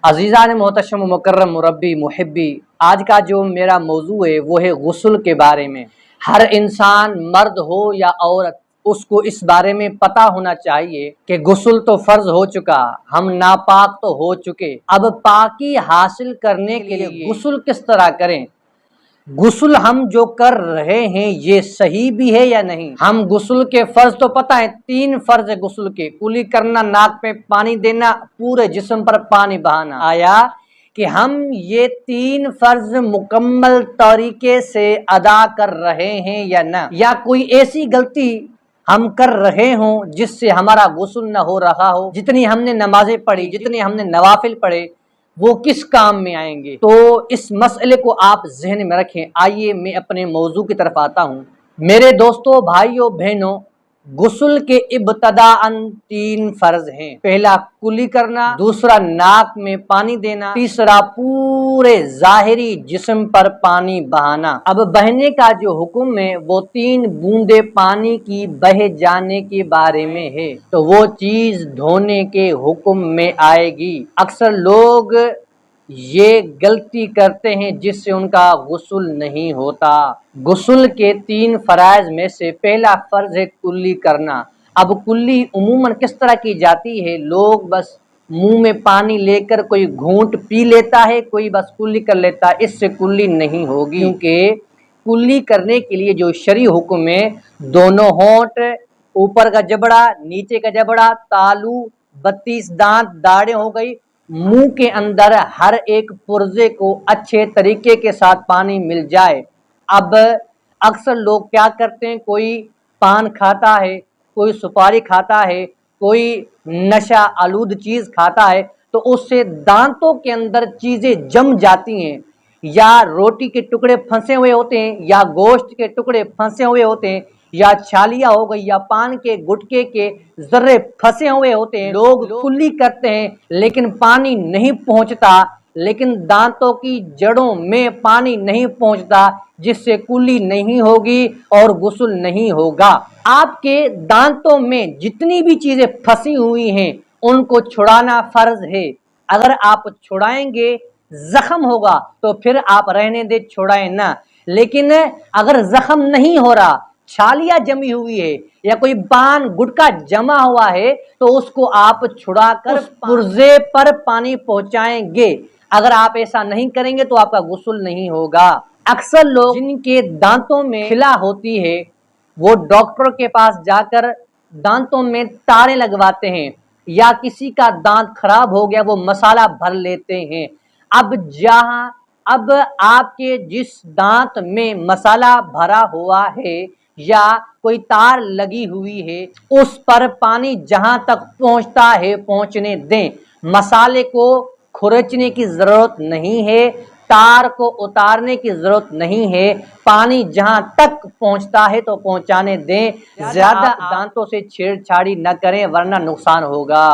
अजीज़ान मोहतशम मुकर्रम मुरब्बी मुहिब्बी, आज का जो मेरा मौजू है वो है गुस्ल के बारे में। हर इंसान मर्द हो या औरत उसको इस बारे में पता होना चाहिए कि गुस्ल तो फर्ज हो चुका, हम नापाक तो हो चुके, अब पाकी हासिल करने के लिए गुस्ल किस तरह करें, गुस्ल हम जो कर रहे हैं ये सही भी है या नहीं। हम गुस्ल के फर्ज तो पता है, 3 फर्ज है गुस्ल के। कुली करना, नाक में पानी देना, पूरे जिस्म पर पानी बहाना। आया कि हम ये 3 फर्ज मुकम्मल तरीके से अदा कर रहे हैं या ना, या कोई ऐसी गलती हम कर रहे हों जिससे हमारा गुस्ल न हो रहा हो। जितनी हमने नमाजें पढ़ी, जितने हमने नवाफिल पढ़े, वो किस काम में आएंगे। तो इस मसले को आप जहन में रखें। आइए मैं अपने मौजू की तरफ आता हूँ। मेरे दोस्तों, भाइयों, बहनों, गुस्ल के इब्तदाअन 3 फर्ज हैं। पहला कुली करना, दूसरा नाक में पानी देना, तीसरा पूरे जाहिरी जिस्म पर पानी बहाना। अब बहने का जो हुक्म है वो 3 बूंदे पानी की बह जाने के बारे में है, तो वो चीज धोने के हुक्म में आएगी। अक्सर लोग ये गलती करते हैं जिससे उनका गुस्ल नहीं होता। गुस्ल के 3 फराइज में से पहला फर्ज है कुल्ली करना। अब कुल्ली उमूमन किस तरह की जाती है, लोग बस मुंह में पानी लेकर कोई घूंट पी लेता है, कोई बस कुल्ली कर लेता है। इससे कुल्ली नहीं होगी, क्योंकि कुल्ली करने के लिए जो शरई हुक्म है, दोनों होंठ, ऊपर का जबड़ा, नीचे का जबड़ा, तालू, 32 दांत, दाढ़ें हो गई, मुंह के अंदर हर एक पुर्जे को अच्छे तरीके के साथ पानी मिल जाए। अब अक्सर लोग क्या करते हैं, कोई पान खाता है, कोई सुपारी खाता है, कोई नशा आलूद चीज खाता है, तो उससे दांतों के अंदर चीजें जम जाती हैं, या रोटी के टुकड़े फंसे हुए होते हैं, या गोश्त के टुकड़े फंसे हुए होते हैं, या छालियां हो गई, या पान के गुटके के जर्रे फंसे हुए होते हैं। लोग कुल्ली करते हैं लेकिन पानी नहीं पहुंचता, लेकिन दांतों की जड़ों में पानी नहीं पहुंचता, जिससे कुल्ली नहीं होगी और गुस्ल नहीं होगा। आपके दांतों में जितनी भी चीजें फंसी हुई हैं उनको छुड़ाना फर्ज है। अगर आप छुड़ाएंगे जख्म होगा तो फिर आप रहने दे, छुड़ाएं ना। लेकिन अगर जख्म नहीं हो रहा, छालियां जमी हुई है, या कोई पान गुटका जमा हुआ है, तो उसको आप छुड़ाकर पुर्जे पर पानी पहुंचाएंगे। अगर आप ऐसा नहीं करेंगे तो आपका गुस्ल नहीं होगा। अक्सर लोग जिनके दांतों में खिला होती है वो डॉक्टर के पास जाकर दांतों में तारे लगवाते हैं, या किसी का दांत खराब हो गया वो मसाला भर लेते हैं। अब आपके जिस दांत में मसाला भरा हुआ है या कोई तार लगी हुई है, उस पर पानी जहां तक पहुंचता है पहुंचने दें। मसाले को खुरचने की जरूरत नहीं है, तार को उतारने की जरूरत नहीं है। पानी जहां तक पहुंचता है तो पहुंचाने दें। ज्यादा दांतों से छेड़छाड़ी न करें वरना नुकसान होगा।